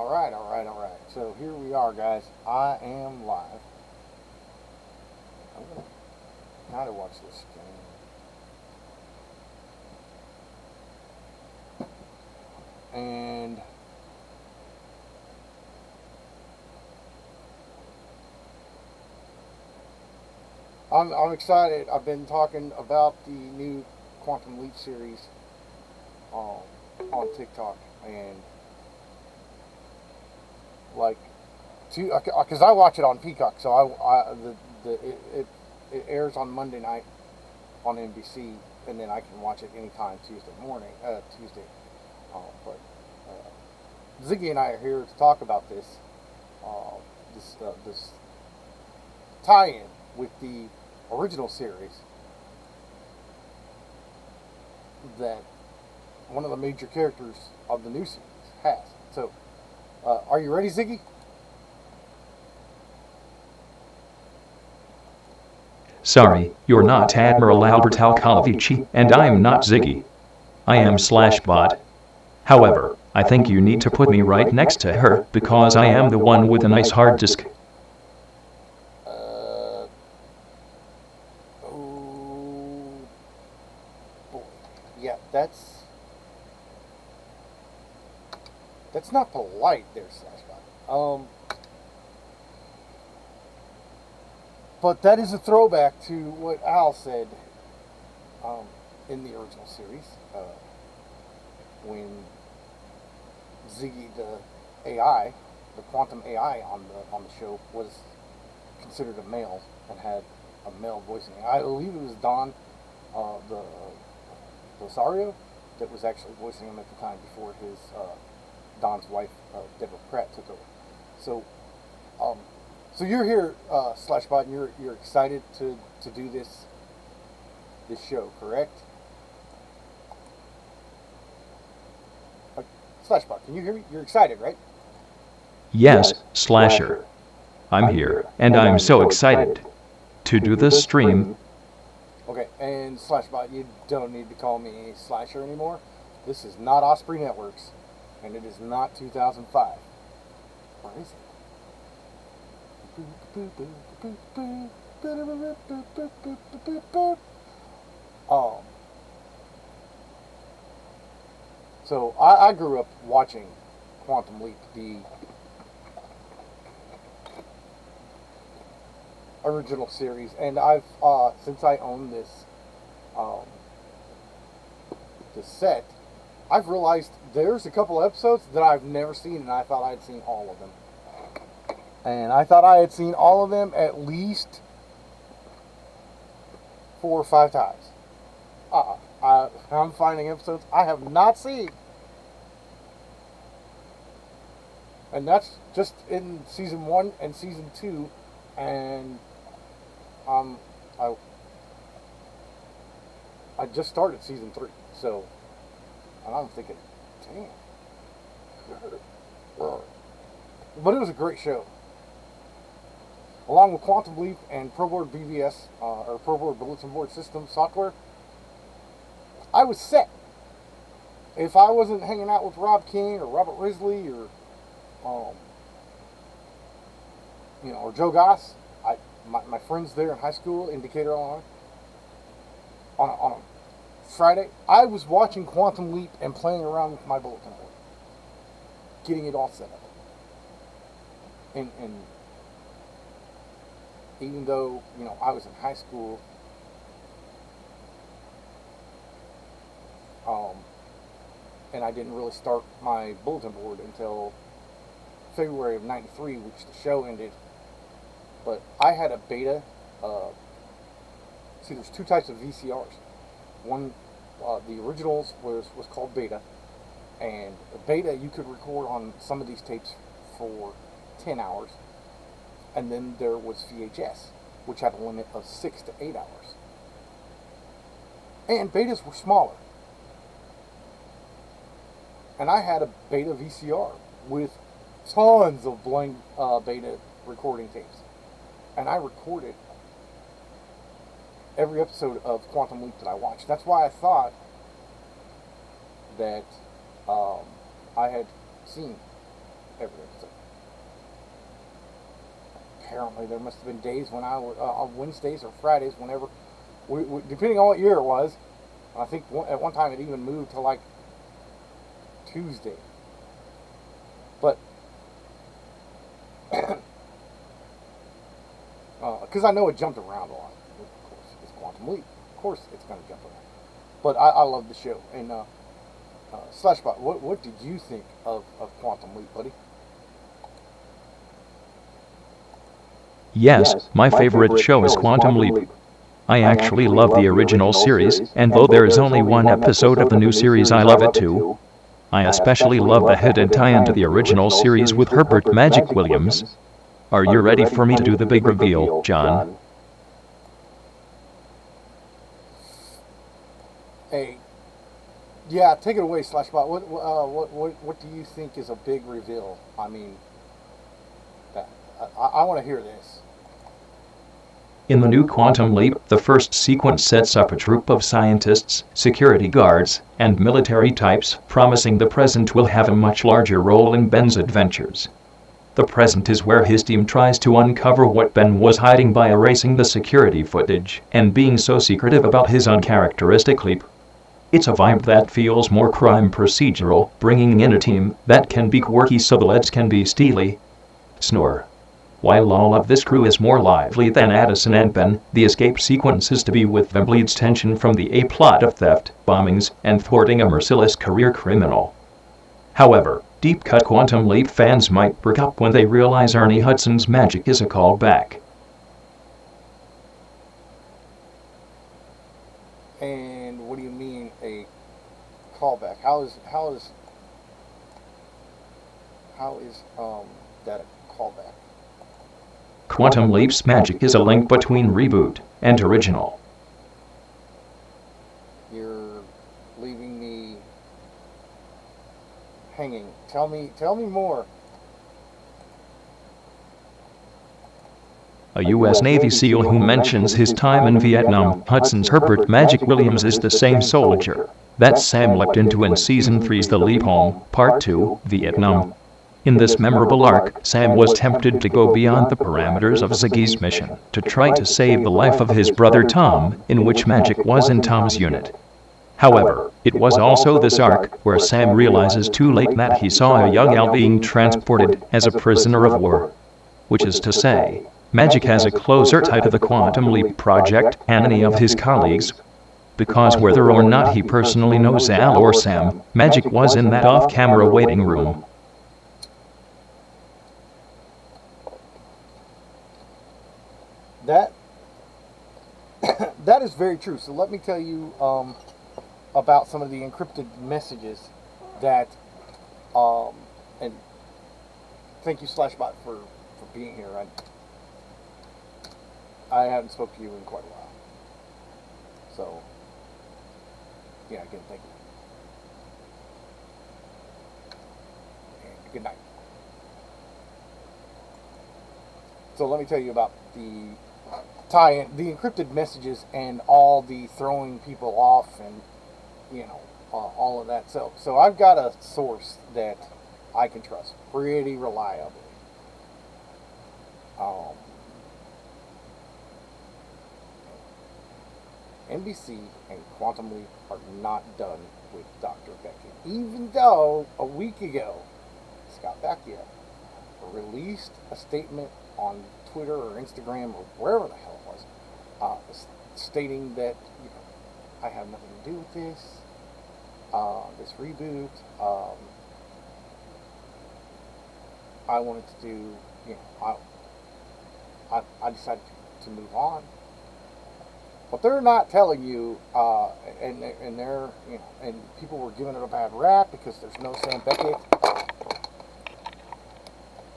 All right. So here we are, guys. I am live. I'm gonna kind of watch this game. And I'm excited. I've been talking about the new Quantum Leap series um, on TikTok, and like, because I watch it on Peacock, so it airs on Monday night on NBC, and then I can watch it anytime Tuesday. But Ziggy and I are here to talk about uh, this tie-in with the original series that one of the major characters of the new series has. So, are you ready, Ziggy? Sorry, you're not Admiral Albert Alcalavici, and I'm not Ziggy. I am SLASHBot. However, I think you need to put me right next to her because I am the one with a nice hard disk. Oh boy, yeah, that's not polite, there, Slashbot. But that is a throwback to what Al said in the original series when Ziggy, the AI, the quantum AI on the show, was considered a male and had a male voicing. I believe it was Don, the Rosario, that was actually voicing him at the time before his Don's wife, Deborah Pratt, took over. So, so you're here, Slashbot, and you're excited to do this show, correct? Slashbot, can you hear me? You're excited, right? Yes, Slasher. I'm here, and I'm so excited to do this stream. Okay, and Slashbot, you don't need to call me Slasher anymore. This is not Osprey Networks, and it is not 2005. Or is it? So I grew up watching Quantum Leap, the original series, and I've since I own um, this set, I've realized there's a couple episodes that I've never seen, and I thought I'd seen all of them. And I thought I had seen all of them at least 4 or 5 times. I'm finding episodes I have not seen. And that's just in season 1 and season 2. And I just started season 3. So, and I'm thinking, damn. But it was a great show. Along with Quantum Leap and ProBoard BBS, or ProBoard Bulletin Board System software, I was set. If I wasn't hanging out with Rob King or Robert Risley or, or Joe Goss, my friends there in high school, Indicator on a Friday, I was watching Quantum Leap and playing around with my bulletin board, getting it all set up. And even though, I was in high school, and I didn't really start my bulletin board until February of '93, which the show ended. But I had a beta. There's 2 types of VCRs. One, the originals was called beta, and the beta you could record on some of these tapes for 10 hours. And then there was VHS, which had a limit of 6 to 8 hours. And betas were smaller. And I had a beta VCR with tons of blank beta recording tapes. And I recorded every episode of Quantum Leap that I watched. That's why I thought that I had seen every episode. Apparently, there must have been days when I would, on Wednesdays or Fridays, whenever, depending on what year it was. I think at one time it even moved to like Tuesday. But because I know it jumped around a lot. Of course, it's Quantum Leap. Of course, it's going to jump around. But I love the show. And SLASHBot, what did you think of Quantum Leap, buddy? Yes, my favorite show is Quantum Leap. I actually love the original series, and though there is only one episode of the new series, I love it too. I especially love the hidden tie-in to the original series with Herbert Magic Williams. Are you ready for me to do the big reveal, John? Hey, yeah, take it away, SLASHBot. What do you think is a big reveal? I mean, I want to hear this. In the new Quantum Leap, the first sequence sets up a troupe of scientists, security guards, and military types, promising the present will have a much larger role in Ben's adventures. The present is where his team tries to uncover what Ben was hiding by erasing the security footage and being so secretive about his uncharacteristic leap. It's a vibe that feels more crime procedural, bringing in a team that can be quirky so the leads can be steely. Snore. While all of this crew is more lively than Addison and Ben, the escape sequence is to be with them bleeds tension from the A-plot of theft, bombings, and thwarting a merciless career criminal. However, deep-cut Quantum Leap fans might perk up when they realize Ernie Hudson's magic is a callback. And what do you mean a callback? How is that a callback? Quantum Leap's magic is a link between reboot and original. You're leaving me hanging. Tell me more. A U.S. Navy SEAL who mentions his time in Vietnam, Hudson's Herbert Magic Williams is the same soldier that Sam leapt into in Season 3's The Leap Home, Part 2, Vietnam. In this memorable arc, Sam was tempted to go beyond the parameters of Ziggy's mission to try to save the life of his brother Tom, in which magic was in Tom's unit. However, it was also this arc where Sam realizes too late that he saw a young Al being transported as a prisoner of war. Which is to say, magic has a closer tie to the Quantum Leap project and any of his colleagues, because whether or not he personally knows Al or Sam, magic was in that off-camera waiting room. That is very true. So let me tell you about some of the encrypted messages that and thank you SLASHBot for being here. I haven't spoken to you in quite a while. So yeah, again, thank you. And good night. So let me tell you about the tie-in, the encrypted messages, and all the throwing people off, and all of that. So I've got a source that I can trust pretty reliably. NBC and Quantum Leap are not done with Dr. Beckett, even though a week ago Scott Bakula released a statement on Twitter or Instagram or wherever the hell it was, stating that I have nothing to do with this reboot. I wanted to do, I decided to move on. But they're not telling you, and they're, and people were giving it a bad rap because there's no Sam Beckett.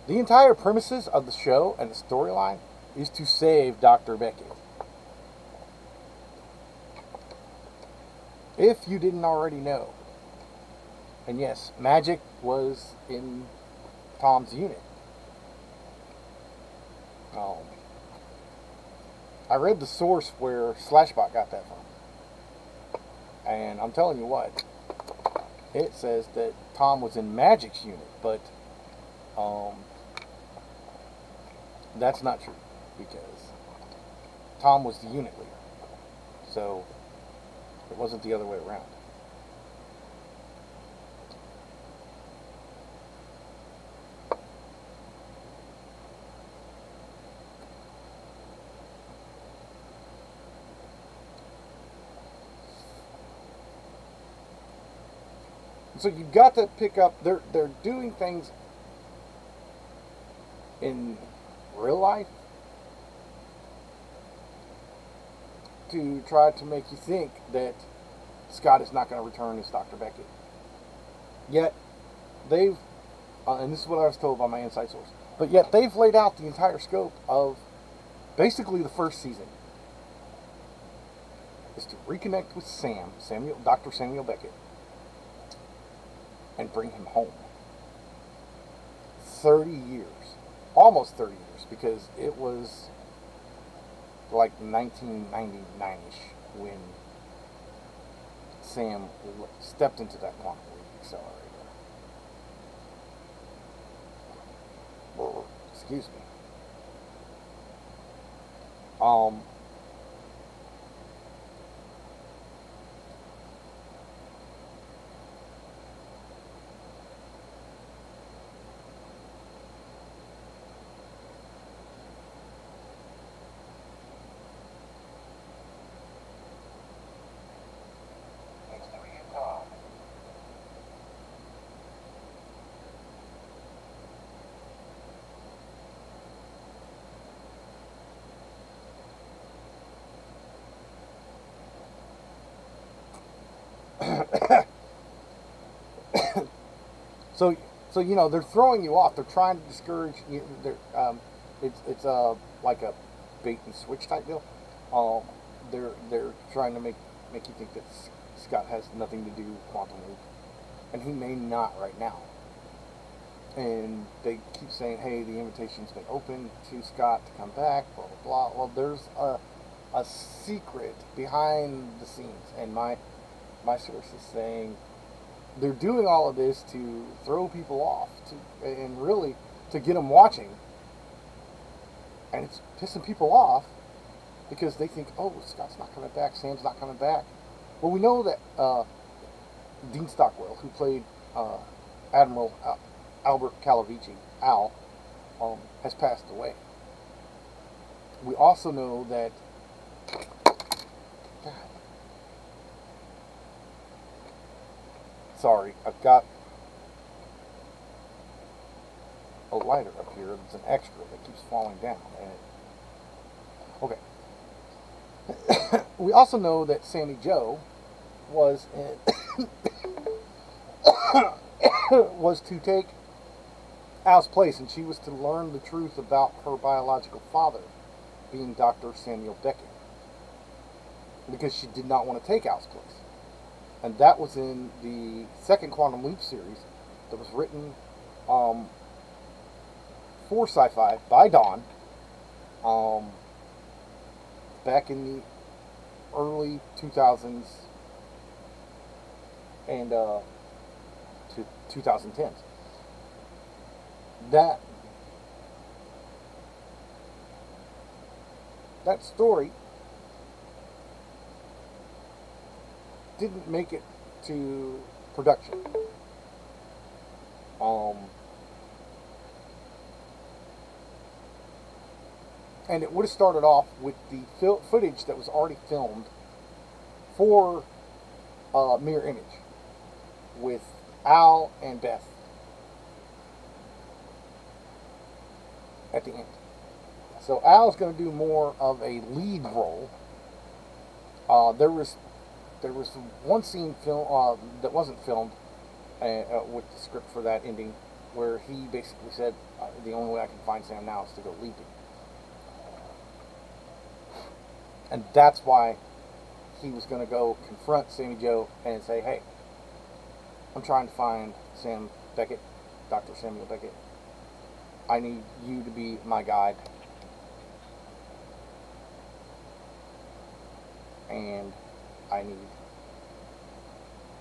The entire premises of the show and the storyline is to save Dr. Beckett. If you didn't already know. And yes, magic was in Tom's unit. I read the source where SLASHBot got that from. And I'm telling you what, it says that Tom was in Magic's unit, but Um, that's not true because Tom was the unit leader, so it wasn't the other way around. So you've got to pick up. They're doing things in real life to try to make you think that Scott is not going to return as Dr. Beckett. Yet they've, and this is what I was told by my inside source, but yet they've laid out the entire scope of basically the first season is to reconnect with Dr. Samuel Beckett, and bring him home. 30 years. Almost 30 years, because it was like 1999-ish when Sam stepped into that quantum leap accelerator. Excuse me. So, they're throwing you off. They're trying to discourage you. It's like a bait and switch type deal. They're trying to make you think that Scott has nothing to do with quantum leap, and he may not right now. And they keep saying, "Hey, the invitation's been open to Scott to come back." Blah blah blah. Well, there's a secret behind the scenes, and my source is saying they're doing all of this to throw people off, and really to get them watching, and it's pissing people off because they think, oh, Scott's not coming back, Sam's not coming back. Well, we know that Dean Stockwell, who played Admiral Albert Calavici, Al, has passed away. We also know that sorry, I've got a lighter up here that's an extra that keeps falling down. Okay. We also know that Sammy Jo was was to take Al's place, and she was to learn the truth about her biological father, being Dr. Samuel Beckett, because she did not want to take Al's place. And that was in the second Quantum Leap series that was written for Sci-Fi by Dawn back in the early 2000s and to 2010s. That story didn't make it to production. And it would have started off with the footage that was already filmed for Mirror Image with Al and Beth at the end. So Al's going to do more of a lead role. There was one scene that wasn't filmed with the script for that ending, where he basically said, the only way I can find Sam now is to go leaping. And that's why he was going to go confront Sammy Jo and say, hey, I'm trying to find Sam Beckett, Dr. Samuel Beckett. I need you to be my guide. And I need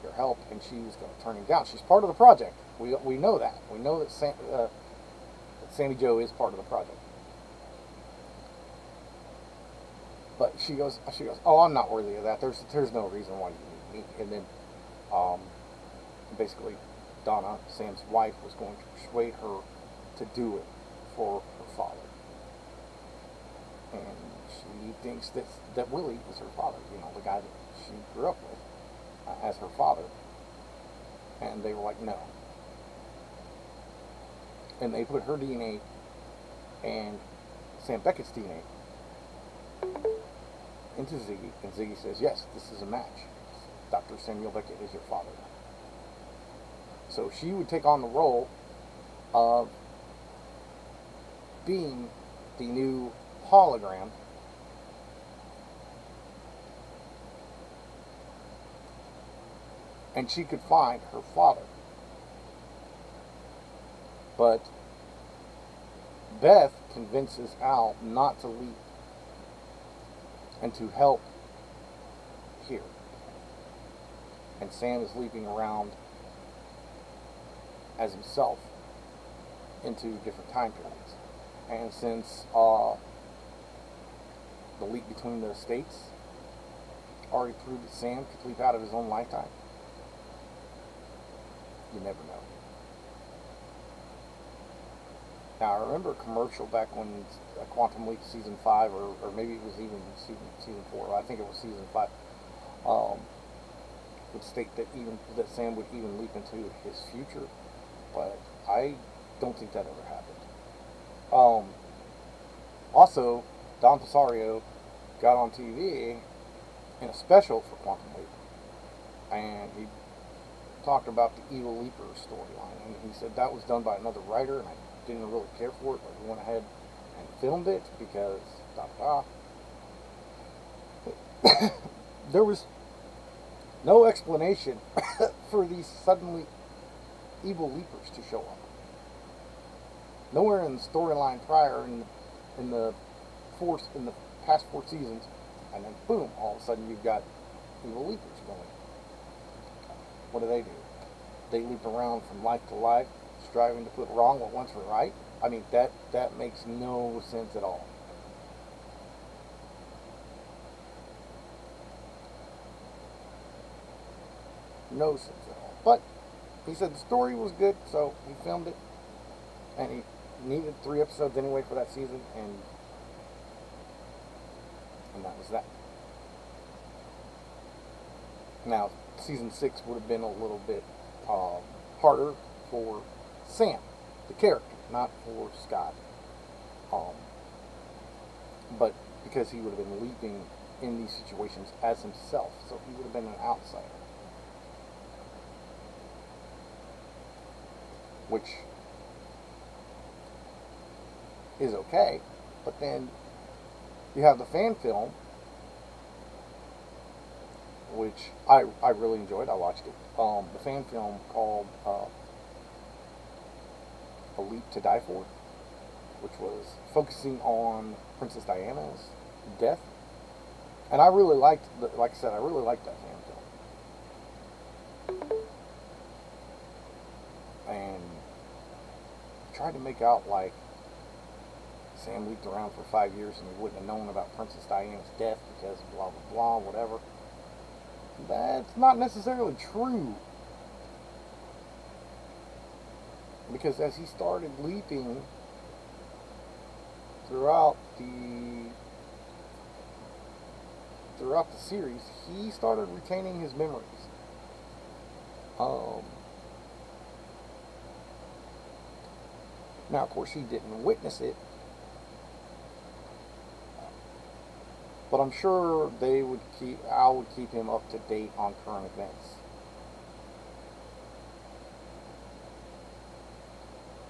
your help. And she was going to turn him down. She's part of the project. We know that. We know that Sammy Jo is part of the project. But she goes, oh, I'm not worthy of that. There's no reason why you need me. And then, basically, Donna, Sam's wife, was going to persuade her to do it for her father. And she thinks that Willie is her father, the guy that she grew up with as her father. And they were like, no. And they put her DNA and Sam Beckett's DNA into Ziggy, and Ziggy says, yes, this is a match. Dr. Samuel Beckett is your father. So she would take on the role of being the new hologram and she could find her father. But Beth convinces Al not to leave and to help here. And Sam is leaping around as himself into different time periods. And since the leap between the states already proved that Sam could leap out of his own lifetime, you never know. Now, I remember a commercial back when Quantum Leap Season 5, or maybe it was even season 4, I think it was Season 5, would state that that Sam would even leap into his future, but I don't think that ever happened. Also, Don Pisario got on TV in a special for Quantum Leap, and he talked about the Evil Leaper storyline, and he said that was done by another writer, and I didn't really care for it, but we went ahead and filmed it because there was no explanation for these suddenly evil leapers to show up. Nowhere in the storyline prior in the past 4 seasons, and then boom, all of a sudden you've got evil leapers going. What do? They leap around from life to life, striving to put wrong what once were right. I mean, that makes no sense at all. No sense at all. But he said the story was good, so he filmed it, and he needed 3 episodes anyway for that season, and that was that. Now, season 6 would have been a little bit harder for Sam, the character, not for Scott. But because he would have been leaping in these situations as himself, so he would have been an outsider. Which is okay, but then you have the fan film, which I really enjoyed. I watched it. The fan film called A Leap to Die For, which was focusing on Princess Diana's death. And I really liked, like I said, I really liked that fan film. And tried to make out like Sam leaped around for 5 years and he wouldn't have known about Princess Diana's death because blah, blah, blah, whatever. That's not necessarily true. Because as he started leaping throughout the series, he started retaining his memories. Now, of course, he didn't witness it, but I'm sure Al would keep him up to date on current events.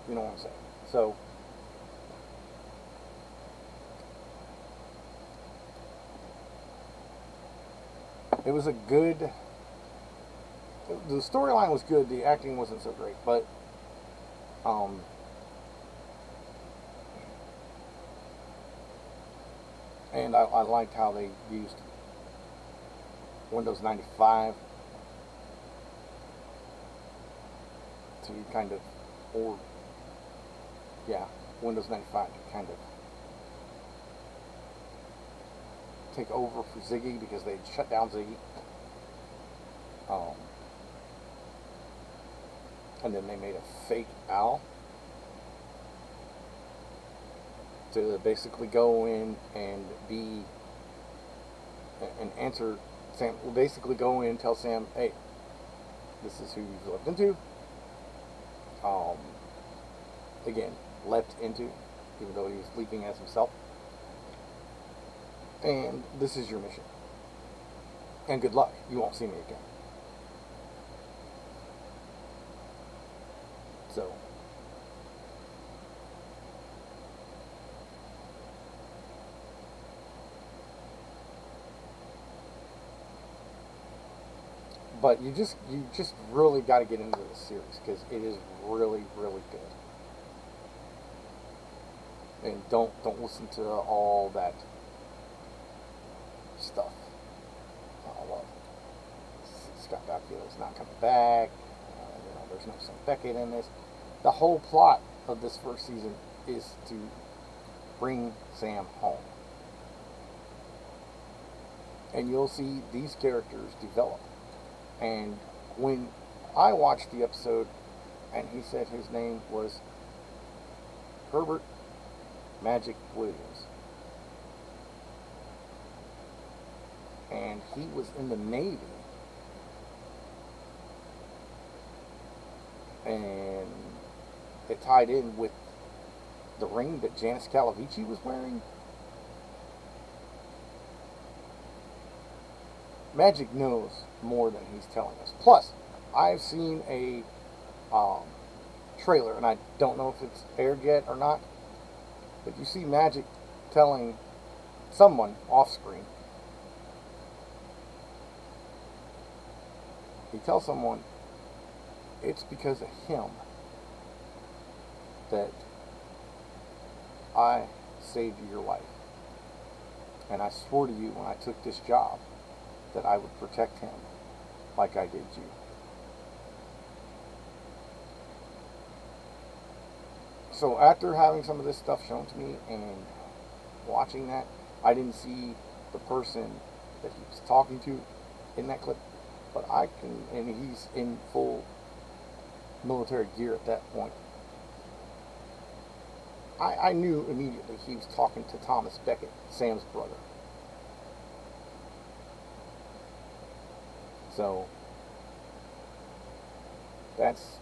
You know what I'm saying? So, it was a good, the storyline was good, the acting wasn't so great, but, and I liked how they used Windows 95 to kind of, Windows 95 to kind of take over for Ziggy because they shut down Ziggy. And then they made a fake Al to basically go in and be and answer Sam. Will basically go in and tell Sam, hey, this is who you've left into. Again, left into, even though he was leaping as himself. And this is your mission. And good luck. You won't see me again. So, but you just really got to get into this series because it is really, really good. And don't listen to all that stuff. Well, Scott Bakula's not coming back. There's no Sam Beckett in this. The whole plot of this first season is to bring Sam home. And you'll see these characters develop. And when I watched the episode and he said his name was Herbert Magic Williams, and he was in the Navy, and it tied in with the ring that Janice Calavici was wearing. Magic knows more than he's telling us. Plus, I've seen a trailer, and I don't know if it's aired yet or not, but you see Magic telling someone off screen. He tells someone it's because of him that I saved your life. And I swore to you when I took this job that I would protect him like I did you. So after having some of this stuff shown to me and watching that, I didn't see the person that he was talking to in that clip, but I can, and he's in full military gear at that point. I knew immediately he was talking to Thomas Beckett, Sam's brother. So that's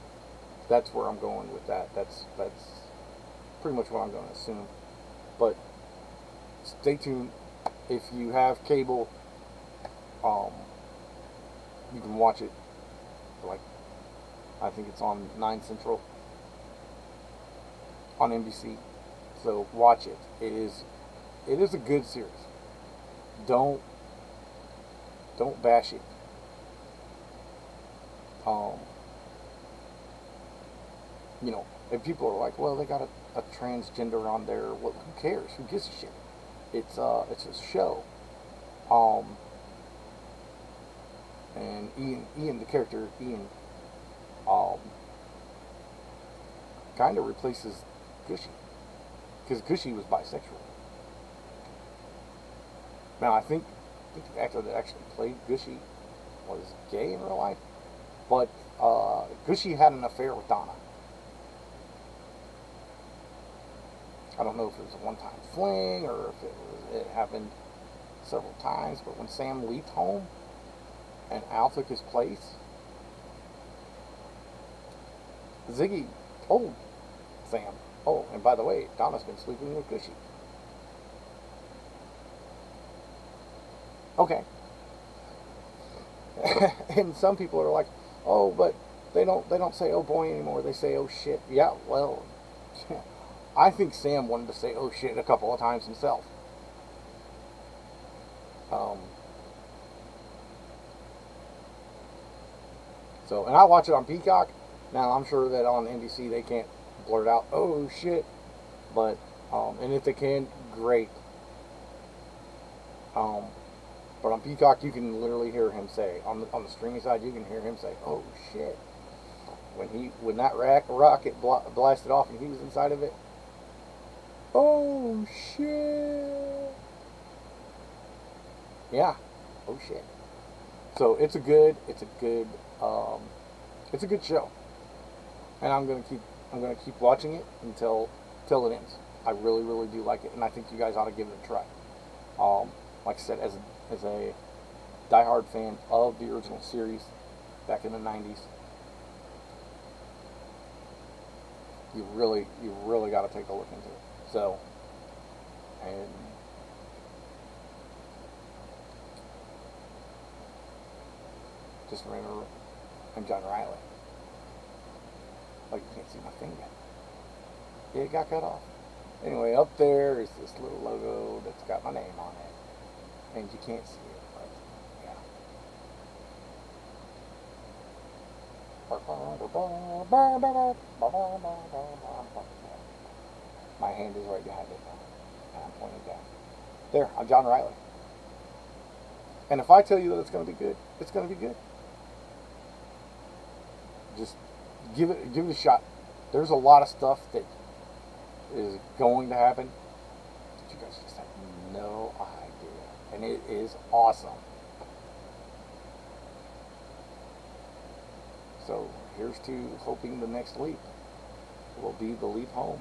where I'm going with that. That's pretty much what I'm going to assume. But stay tuned. If you have cable, you can watch it. Like, I think it's on 9 Central on NBC. So watch it. It is a good series. Don't bash it. And people are like, well, they got a transgender on there. Well, who cares? Who gives a shit? It's a show. And Ian, the character Ian, kind of replaces Gushy, because Gushy was bisexual. Now I think the actor that actually played Gushy was gay in real life, but Gushy had an affair with Donna. I don't know if it was a one-time fling or if it happened several times, but when Sam leaped home and Al took his place, Ziggy told Sam, oh, and by the way, Donna's been sleeping with Gushy. Okay. And some people are like, oh, but they don't say oh boy anymore, they say oh shit. Yeah, well, I think Sam wanted to say oh shit a couple of times himself. So, and I watch it on Peacock. Now, I'm sure that on NBC they can't blurt out, oh shit. But, and if they can, great. But on Peacock, you can literally hear him say, on the streaming side, you can hear him say, oh shit. When that rocket blasted off and he was inside of it, Oh shit. Yeah. Oh shit. So it's a good show, and I'm gonna keep watching it until it ends. I really really do like it, and I think you guys ought to give it a try. Like I said, as a diehard fan of the original series back in the '90s, you really got to take a look into it. So, and just remember, I'm John Riley. Like you can't see my finger. It got cut off. Anyway, up there is this little logo that's got my name on it, and you can't see it, but yeah. My hand is right behind it now, and I'm pointing down. There, I'm John Riley. And if I tell you that it's going to be good, it's going to be good. Just give it a shot. There's a lot of stuff that is going to happen that you guys just have no idea, and it is awesome. So here's to hoping the next leap will be the leap home.